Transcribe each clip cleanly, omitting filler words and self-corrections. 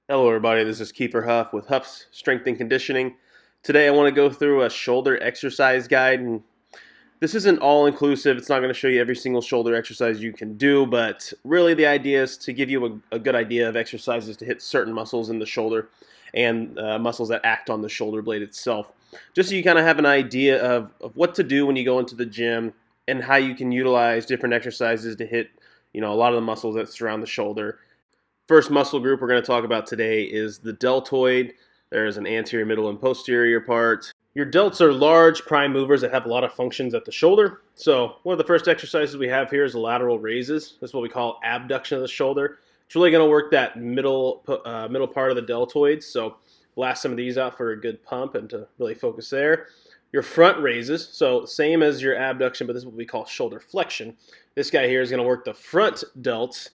Hello, everybody. This is Kiefer Huff with Huff's Strength and Conditioning. Today, I want to go through a shoulder exercise guide. And this isn't all inclusive. It's not going to show you every single shoulder exercise you can do, but really, the idea is to give you a good idea of exercises to hit certain muscles in the shoulder and muscles that act on the shoulder blade itself. Just so you kind of have an idea of what to do when you go into the gym and how you can utilize different exercises to hit a lot of the muscles that surround the shoulder. First muscle group we're going to talk about today is the deltoid. There's an anterior, middle, and posterior part. Your delts are large prime movers that have a lot of functions at the shoulder. So one of the first exercises we have here is lateral raises. This is what we call abduction of the shoulder. It's really going to work that middle part of the deltoids. So blast some of these out for a good pump and to really focus there. Your front raises, so same as your abduction, but this is what we call shoulder flexion. This guy here is going to work the front delts.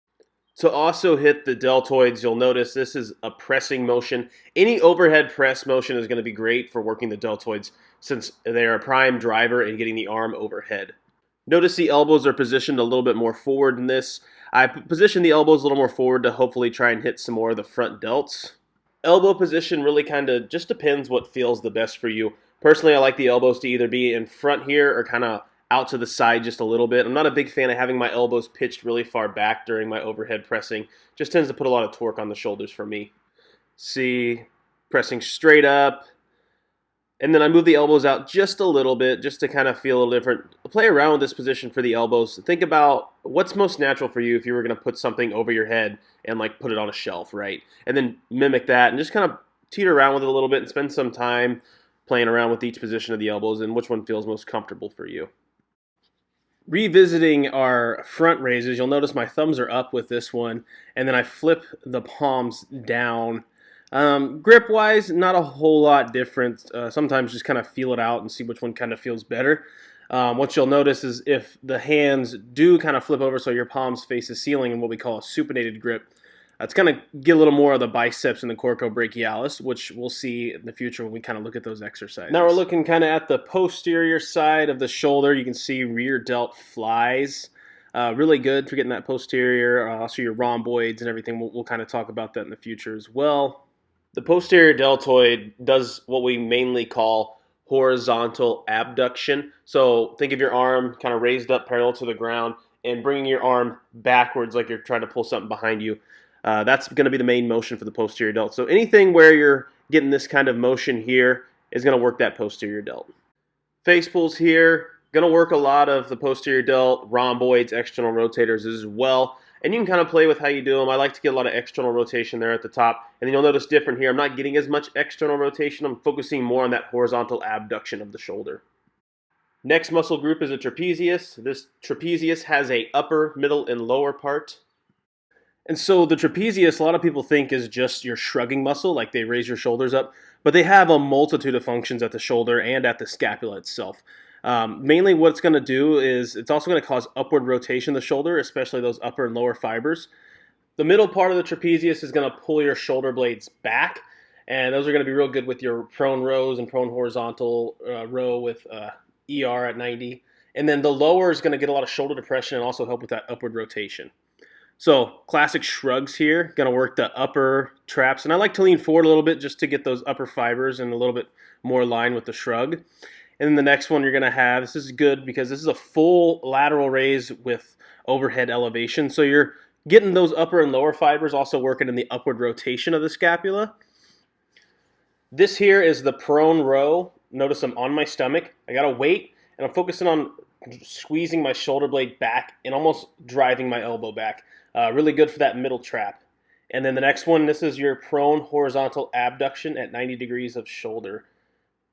To also hit the deltoids, you'll notice this is a pressing motion. Any overhead press motion is going to be great for working the deltoids since they are a prime driver in getting the arm overhead. Notice the elbows are positioned a little bit more forward in this. I position the elbows a little more forward to hopefully try and hit some more of the front delts. Elbow position really kind of just depends what feels the best for you. Personally, I like the elbows to either be in front here or kind of out to the side just a little bit. I'm not a big fan of having my elbows pitched really far back during my overhead pressing. Just tends to put a lot of torque on the shoulders for me. See, pressing straight up. And then I move the elbows out just a little bit just to kind of feel a little different. Play around with this position for the elbows. Think about what's most natural for you if you were going to put something over your head and like put it on a shelf, right? And then mimic that and just kind of teeter around with it a little bit and spend some time playing around with each position of the elbows and which one feels most comfortable for you. Revisiting our front raises, you'll notice my thumbs are up with this one, and then I flip the palms down. Grip-wise, not a whole lot different. Sometimes just kind of feel it out and see which one kind of feels better. What you'll notice is if the hands do kind of flip over so your palms face the ceiling in what we call a supinated grip, it's going to get a little more of the biceps and the coracobrachialis, which we'll see in the future when we kind of look at those exercises. Now we're looking kind of at the posterior side of the shoulder. You can see rear delt flies. Really good for getting that posterior, also your rhomboids and everything. We'll kind of talk about that in the future as well. The posterior deltoid does what we mainly call horizontal abduction. So think of your arm kind of raised up parallel to the ground and bringing your arm backwards like you're trying to pull something behind you. That's going to be the main motion for the posterior delt. So anything where you're getting this kind of motion here is going to work that posterior delt. Face pulls here, going to work a lot of the posterior delt, rhomboids, external rotators as well. And you can kind of play with how you do them. I like to get a lot of external rotation there at the top. And then you'll notice different here. I'm not getting as much external rotation. I'm focusing more on that horizontal abduction of the shoulder. Next muscle group is a trapezius. This trapezius has a upper, middle, and lower part. And so the trapezius, a lot of people think is just your shrugging muscle, like they raise your shoulders up, but they have a multitude of functions at the shoulder and at the scapula itself. Mainly what it's going to do is it's also going to cause upward rotation of the shoulder, especially those upper and lower fibers. The middle part of the trapezius is going to pull your shoulder blades back, and those are going to be real good with your prone rows and prone horizontal row with ER at 90. And then the lower is going to get a lot of shoulder depression and also help with that upward rotation. So classic shrugs here, going to work the upper traps. And I like to lean forward a little bit just to get those upper fibers in a little bit more line with the shrug. And then the next one you're going to have, this is good because this is a full lateral raise with overhead elevation. So you're getting those upper and lower fibers also working in the upward rotation of the scapula. This here is the prone row. Notice I'm on my stomach. I got a weight and I'm focusing on squeezing my shoulder blade back and almost driving my elbow back. Really good for that middle trap. And then the next one, this is your prone horizontal abduction at 90 degrees of shoulder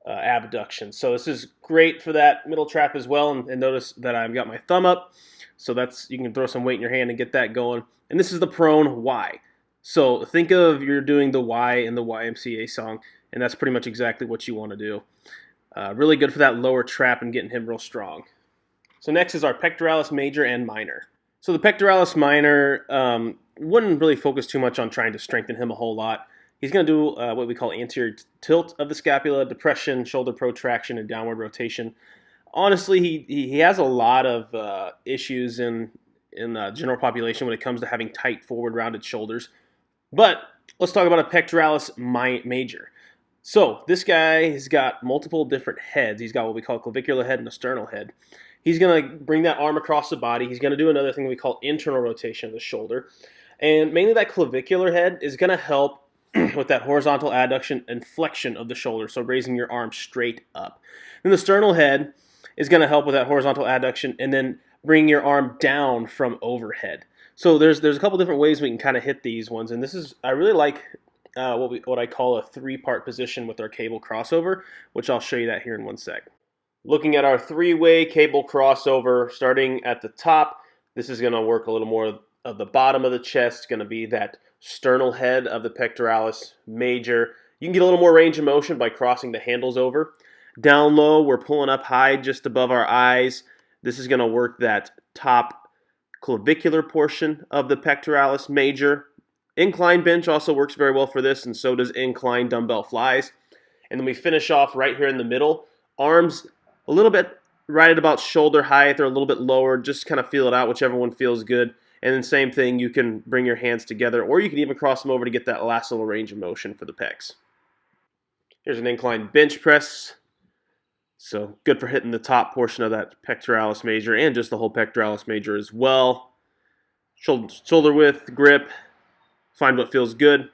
abduction. So this is great for that middle trap as well. And notice that I've got my thumb up. So you can throw some weight in your hand and get that going. And this is the prone Y. So think of you're doing the Y in the YMCA song. And that's pretty much exactly what you want to do. Really good for that lower trap and getting him real strong. So next is our pectoralis major and minor. So the pectoralis minor wouldn't really focus too much on trying to strengthen him a whole lot. He's going to do what we call anterior tilt of the scapula, depression, shoulder protraction, and downward rotation. Honestly, he has a lot of issues in the general population when it comes to having tight forward rounded shoulders. But Let's talk about a pectoralis major. So this guy has got multiple different heads. He's got what we call a clavicular head and a sternal head. He's going to bring that arm across the body. He's going to do another thing we call internal rotation of the shoulder. And mainly that clavicular head is going to help with that horizontal adduction and flexion of the shoulder, so raising your arm straight up. Then the sternal head is going to help with that horizontal adduction and then bring your arm down from overhead. So there's a couple different ways we can kind of hit these ones, and this is I really like what I call a three-part position with our cable crossover, which I'll show you that here in one sec. Looking at our three-way cable crossover, starting at the top, this is going to work a little more of the bottom of the chest, going to be that sternal head of the pectoralis major. You can get a little more range of motion by crossing the handles over. Down low, we're pulling up high just above our eyes. This is going to work that top clavicular portion of the pectoralis major. Incline bench also works very well for this, and so does incline dumbbell flies. And then we finish off right here in the middle. Arms a little bit right at about shoulder height or a little bit lower. Just kind of feel it out, whichever one feels good. And then same thing, you can bring your hands together, or you can even cross them over to get that last little range of motion for the pecs. Here's an incline bench press. So good for hitting the top portion of that pectoralis major and just the whole pectoralis major as well. Shoulder width, grip, find what feels good.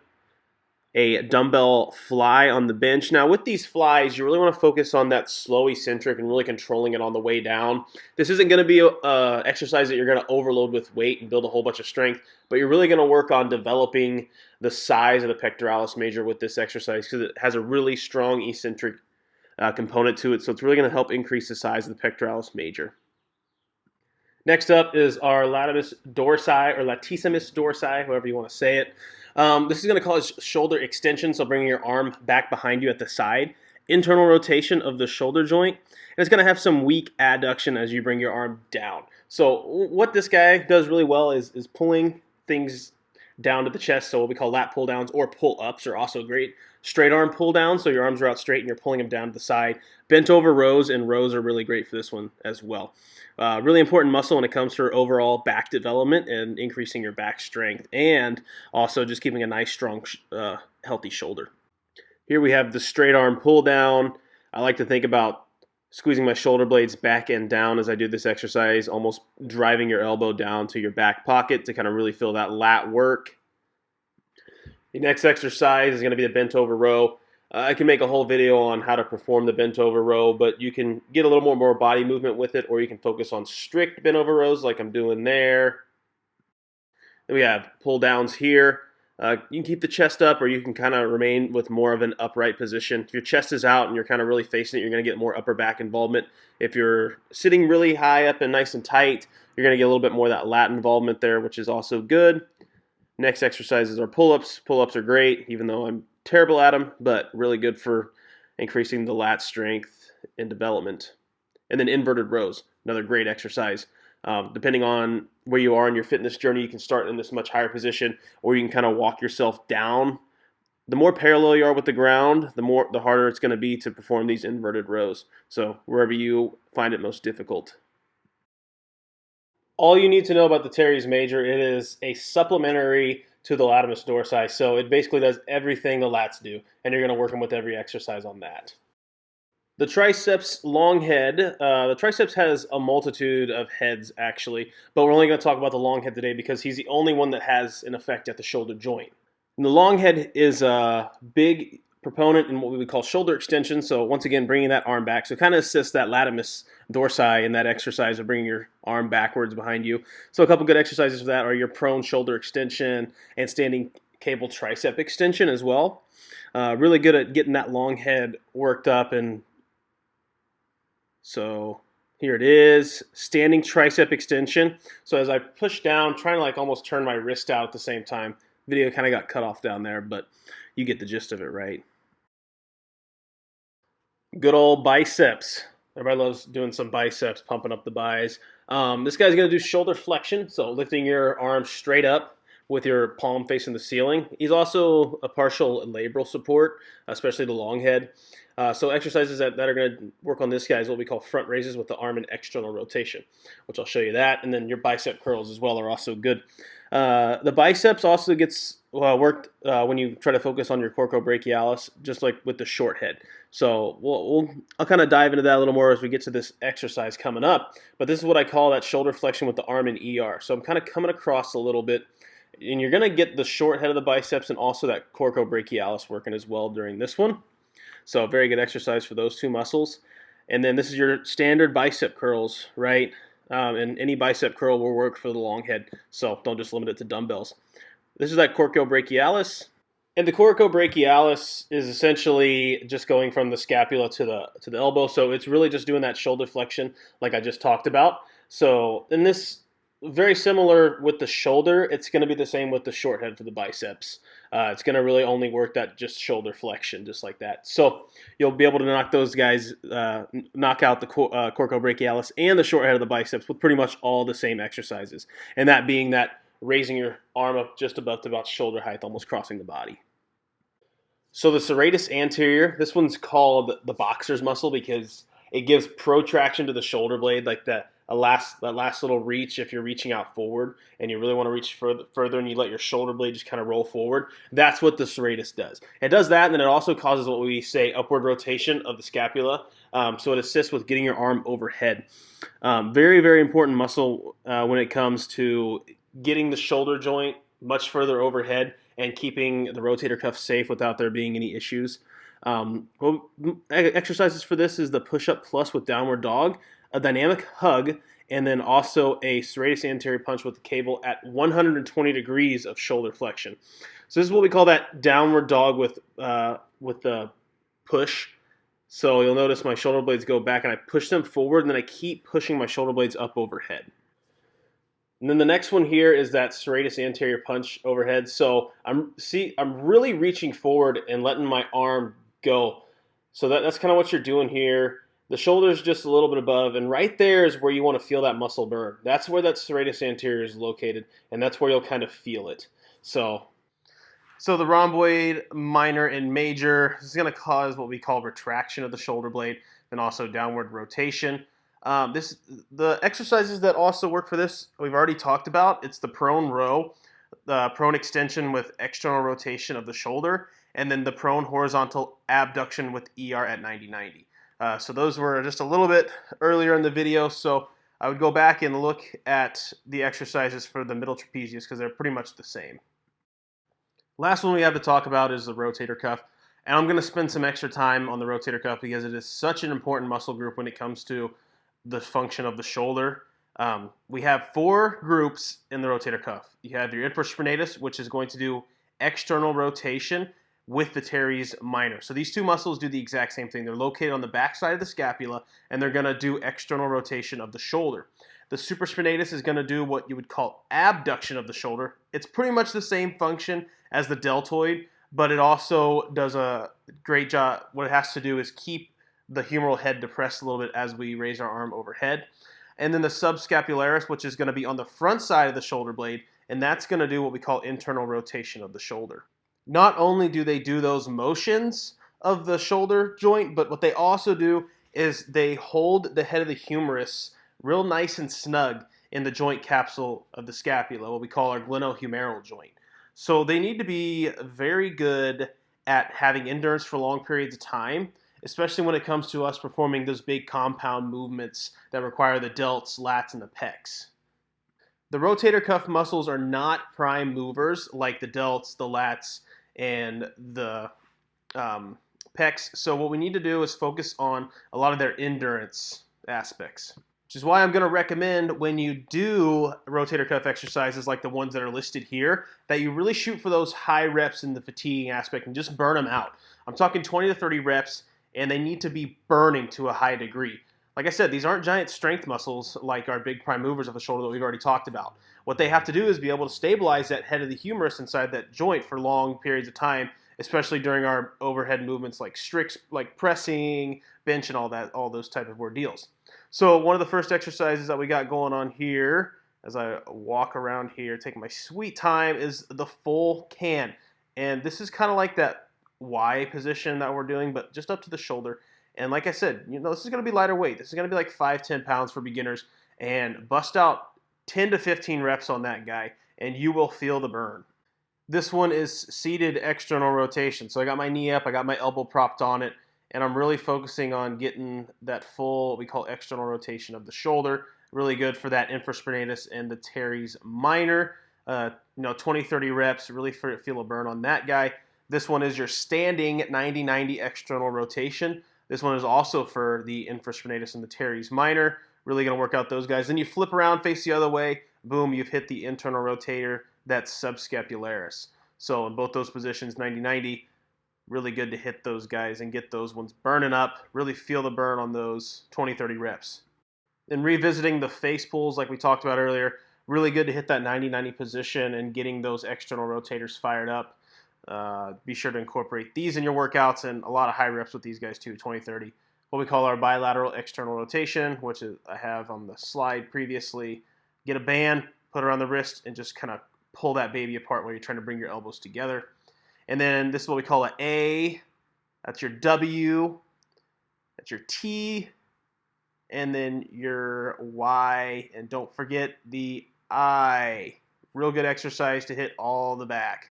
A dumbbell fly on the bench. Now with these flies, you really want to focus on that slow eccentric and really controlling it on the way down. This isn't going to be an exercise that you're going to overload with weight and build a whole bunch of strength, but you're really going to work on developing the size of the pectoralis major with this exercise because it has a really strong eccentric component to it, so it's really going to help increase the size of the pectoralis major. Next up is our latissimus dorsi, or latissimus dorsi, however you want to say it. This is going to cause shoulder extension, so bringing your arm back behind you at the side. Internal rotation of the shoulder joint. And it's going to have some weak adduction as you bring your arm down. So what this guy does really well is pulling things down to the chest, so what we call lat pull downs or pull ups are also great. Straight arm pull down, so your arms are out straight and you're pulling them down to the side. Bent over rows and rows are really great for this one as well. Really important muscle when it comes to overall back development and increasing your back strength, and also just keeping a nice, strong, healthy shoulder. Here we have the straight arm pull down. I like to think about squeezing my shoulder blades back and down as I do this exercise, almost driving your elbow down to your back pocket to kind of really feel that lat work. The next exercise is going to be the bent over row. I can make a whole video on how to perform the bent over row, but you can get a little more body movement with it, or you can focus on strict bent over rows like I'm doing there. Then we have pull downs here. You can keep the chest up, or you can kind of remain with more of an upright position. If your chest is out and you're kind of really facing it, you're going to get more upper back involvement. If you're sitting really high up and nice and tight, you're going to get a little bit more of that lat involvement there, which is also good. Next exercises are pull-ups. Pull-ups are great, even though I'm terrible at them, but really good for increasing the lat strength and development. And then inverted rows, another great exercise. Depending on where you are in your fitness journey, you can start in this much higher position, or you can kind of walk yourself down. The more parallel you are with the ground, the harder it's going to be to perform these inverted rows. So wherever you find it most difficult. All you need to know about the teres major, it is a supplementary to the latissimus dorsi. So it basically does everything the lats do, and you're going to work them with every exercise on that. The triceps long head, the triceps has a multitude of heads actually, but we're only going to talk about the long head today because he's the only one that has an effect at the shoulder joint. And the long head is a big proponent in what we would call shoulder extension, so once again bringing that arm back, so kind of assists that latissimus dorsi in that exercise of bringing your arm backwards behind you. So a couple good exercises for that are your prone shoulder extension and standing cable tricep extension as well. Really good at getting that long head worked up. And so here it is, standing tricep extension. So as I push down, trying to like almost turn my wrist out at the same time. Video kind of got cut off down there, but you get the gist of it, right? Good old biceps. Everybody loves doing some biceps, pumping up the bis. This guy's going to do shoulder flexion, so lifting your arms straight up with your palm facing the ceiling. He's also a partial labral support, especially the long head. So exercises that are going to work on this guy is what we call front raises with the arm and external rotation, which I'll show you that. And then your bicep curls as well are also good. The biceps also gets worked when you try to focus on your coracobrachialis, just like with the short head. So I'll kind of dive into that a little more as we get to this exercise coming up. But this is what I call that shoulder flexion with the arm in ER. So I'm kind of coming across a little bit, and you're going to get the short head of the biceps and also that coracobrachialis working as well during this one. So very good exercise for those two muscles. And then this is your standard bicep curls, right? And any bicep curl will work for the long head. So don't just limit it to dumbbells. This is that coracobrachialis. And the coracobrachialis is essentially just going from the scapula to the elbow. So it's really just doing that shoulder flexion like I just talked about. So in this, very similar with the shoulder, it's going to be the same with the short head for the biceps. It's going to really only work that just shoulder flexion, just like that. So you'll be able to knock those guys, knock out the coracobrachialis and the short head of the biceps with pretty much all the same exercises. And that being that raising your arm up just above to about shoulder height, almost crossing the body. So the serratus anterior, this one's called the boxer's muscle because it gives protraction to the shoulder blade, like that last little reach. If you're reaching out forward and you really want to reach further and you let your shoulder blade just kind of roll forward, that's what the serratus does. It does that, and then it also causes what we say upward rotation of the scapula. So it assists with getting your arm overhead. Very, very important muscle when it comes to getting the shoulder joint much further overhead and keeping the rotator cuff safe without there being any issues. Exercises for this is the push-up plus with downward dog, a dynamic hug, and then also a serratus anterior punch with the cable at 120 degrees of shoulder flexion. So this is what we call that downward dog with the push. So you'll notice my shoulder blades go back and I push them forward, and then I keep pushing my shoulder blades up overhead. And then the next one here is that serratus anterior punch overhead. So I'm really reaching forward and letting my arm go. So that's kind of what you're doing here. The shoulder's just a little bit above, and right there is where you want to feel that muscle burn. That's where that serratus anterior is located, and that's where you'll kind of feel it. So the rhomboid, minor, and major is going to cause what we call retraction of the shoulder blade, and also downward rotation. The exercises that also work for this, we've already talked about. It's the prone row, the prone extension with external rotation of the shoulder, and then the prone horizontal abduction with ER at 90-90. So those were just a little bit earlier in the video, so I would go back and look at the exercises for the middle trapezius because they're pretty much the same. Last one we have to talk about is the rotator cuff, and I'm going to spend some extra time on the rotator cuff because it is such an important muscle group when it comes to the function of the shoulder. We have 4 groups in the rotator cuff. You have your infraspinatus, which is going to do external rotation with the teres minor. So these two muscles do the exact same thing. They're located on the back side of the scapula, and they're going to do external rotation of the shoulder. The supraspinatus is going to do what you would call abduction of the shoulder. It's pretty much the same function as the deltoid, but it also does a great job. What it has to do is keep the humeral head depressed a little bit as we raise our arm overhead. And then the subscapularis, which is going to be on the front side of the shoulder blade, and that's going to do what we call internal rotation of the shoulder. Not only do they do those motions of the shoulder joint, but what they also do is they hold the head of the humerus real nice and snug in the joint capsule of the scapula, what we call our glenohumeral joint. So they need to be very good at having endurance for long periods of time, especially when it comes to us performing those big compound movements that require the delts, lats, and the pecs. The rotator cuff muscles are not prime movers like the delts, the lats, and the pecs. So what we need to do is focus on a lot of their endurance aspects, which is why I'm going to recommend when you do rotator cuff exercises like the ones that are listed here, that you really shoot for those high reps in the fatiguing aspect and just burn them out. I'm talking 20 to 30 reps, and they need to be burning to a high degree. Like I said, these aren't giant strength muscles like our big prime movers of the shoulder that we've already talked about. What they have to do is be able to stabilize that head of the humerus inside that joint for long periods of time, especially during our overhead movements like strict, like pressing, bench, and all those type of ordeals. So one of the first exercises that we got going on here, as I walk around here, taking my sweet time, is the full can. And this is kind of like that Y position that we're doing, but just up to the shoulder. And like I said, this is going to be lighter weight. This is going to be like 5-10 pounds for beginners. And bust out 10 to 15 reps on that guy, and you will feel the burn. This one is seated external rotation. So I got my knee up, I got my elbow propped on it, and I'm really focusing on getting that full, what we call external rotation of the shoulder. Really good for that infraspinatus and the teres minor. 20, 30 reps, really feel a burn on that guy. This one is your standing 90-90 external rotation. This one is also for the infraspinatus and the teres minor. Really going to work out those guys. Then you flip around, face the other way. Boom, you've hit the internal rotator. That's subscapularis. So in both those positions, 90-90, really good to hit those guys and get those ones burning up. Really feel the burn on those 20, 30 reps. And revisiting the face pulls like we talked about earlier, really good to hit that 90-90 position and getting those external rotators fired up. Be sure to incorporate these in your workouts, and a lot of high reps with these guys too, 20, 30. What we call our bilateral external rotation, which is, I have on the slide previously. Get a band, put it around the wrist, and just kind of pull that baby apart while you're trying to bring your elbows together. And then this is what we call an A. That's your W. That's your T. And then your Y. And don't forget the I. Real good exercise to hit all the back.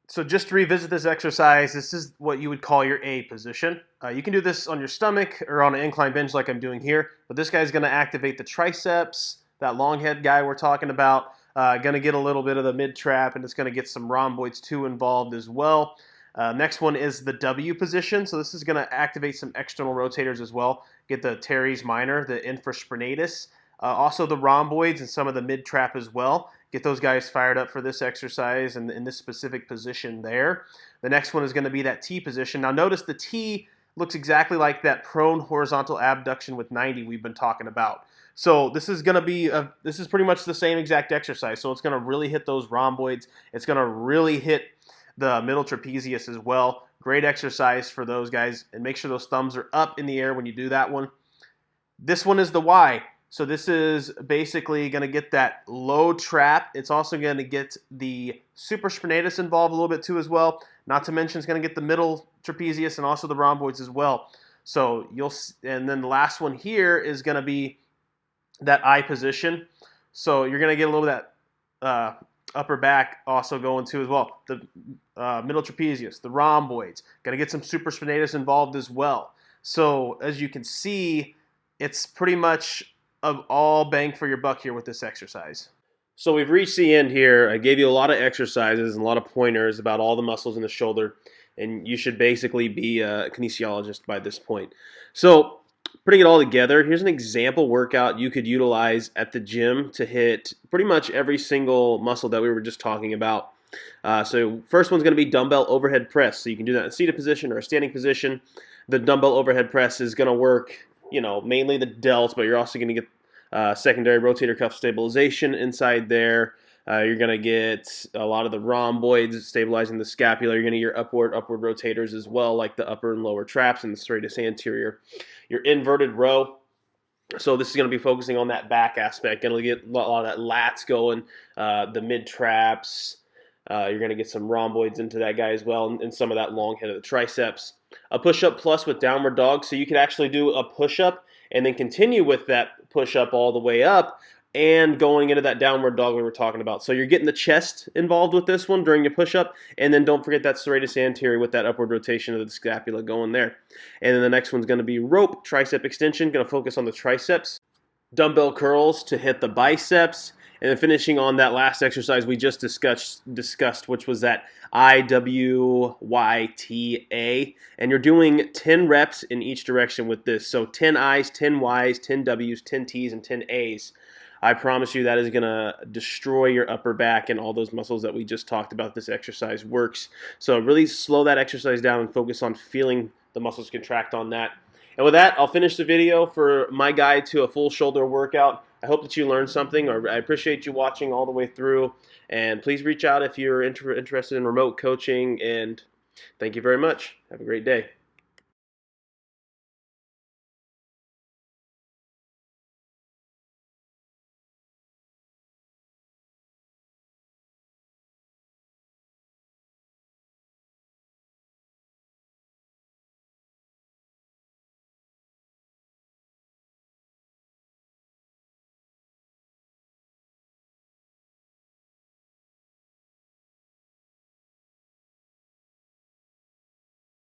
So just to revisit this exercise, this is what you would call your A position. You can do this on your stomach or on an incline bench like I'm doing here, but this guy's going to activate the triceps, that long head guy we're talking about, going to get a little bit of the mid trap, and it's going to get some rhomboids too involved as well. Next one is the W position. So this is going to activate some external rotators as well. Get the teres minor, the infraspinatus, also the rhomboids and some of the mid trap as well. Get those guys fired up for this exercise and in this specific position there. The next one is going to be that T position. Now notice the T looks exactly like that prone horizontal abduction with 90 we've been talking about. So this is going to be, this is pretty much the same exact exercise. So it's going to really hit those rhomboids. It's going to really hit the middle trapezius as well. Great exercise for those guys. And make sure those thumbs are up in the air when you do that one. This one is the Y. So this is basically going to get that low trap. It's also going to get the supraspinatus involved a little bit too as well. Not to mention it's going to get the middle trapezius and also the rhomboids as well. So and then the last one here is going to be that I position. So you're going to get a little bit of that upper back also going too as well. The middle trapezius, the rhomboids. Going to get some supraspinatus involved as well. So as you can see, it's pretty much of all bang for your buck here with this exercise. So we've reached the end here. I gave you a lot of exercises and a lot of pointers about all the muscles in the shoulder, and you should basically be a kinesiologist by this point. So putting it all together, here's an example workout you could utilize at the gym to hit pretty much every single muscle that we were just talking about. So first one's going to be dumbbell overhead press. So you can do that in a seated position or a standing position. The dumbbell overhead press is going to work, mainly the delts, but you're also going to get secondary rotator cuff stabilization inside there. You're going to get a lot of the rhomboids stabilizing the scapula. You're going to get your upward rotators as well, like the upper and lower traps and the serratus anterior. Your inverted row. So this is going to be focusing on that back aspect. Going to get a lot of that lats going, the mid traps. You're going to get some rhomboids into that guy as well, and some of that long head of the triceps. A push-up plus with downward dog, so you can actually do a push-up and then continue with that push-up all the way up and going into that downward dog we were talking about. So you're getting the chest involved with this one during your push-up, and then don't forget that serratus anterior with that upward rotation of the scapula going there. And then the next one's going to be rope tricep extension, going to focus on the triceps. Dumbbell curls to hit the biceps. And then finishing on that last exercise we just discussed, which was that IWYTA. And you're doing 10 reps in each direction with this. So 10 I's, 10 Y's, 10 W's, 10 T's, and 10 A's. I promise you that is going to destroy your upper back and all those muscles that we just talked about. This exercise works. So really slow that exercise down and focus on feeling the muscles contract on that. And with that, I'll finish the video for my guide to a full shoulder workout. I hope that you learned something, or I appreciate you watching all the way through. And please reach out if you're interested in remote coaching. And thank you very much. Have a great day.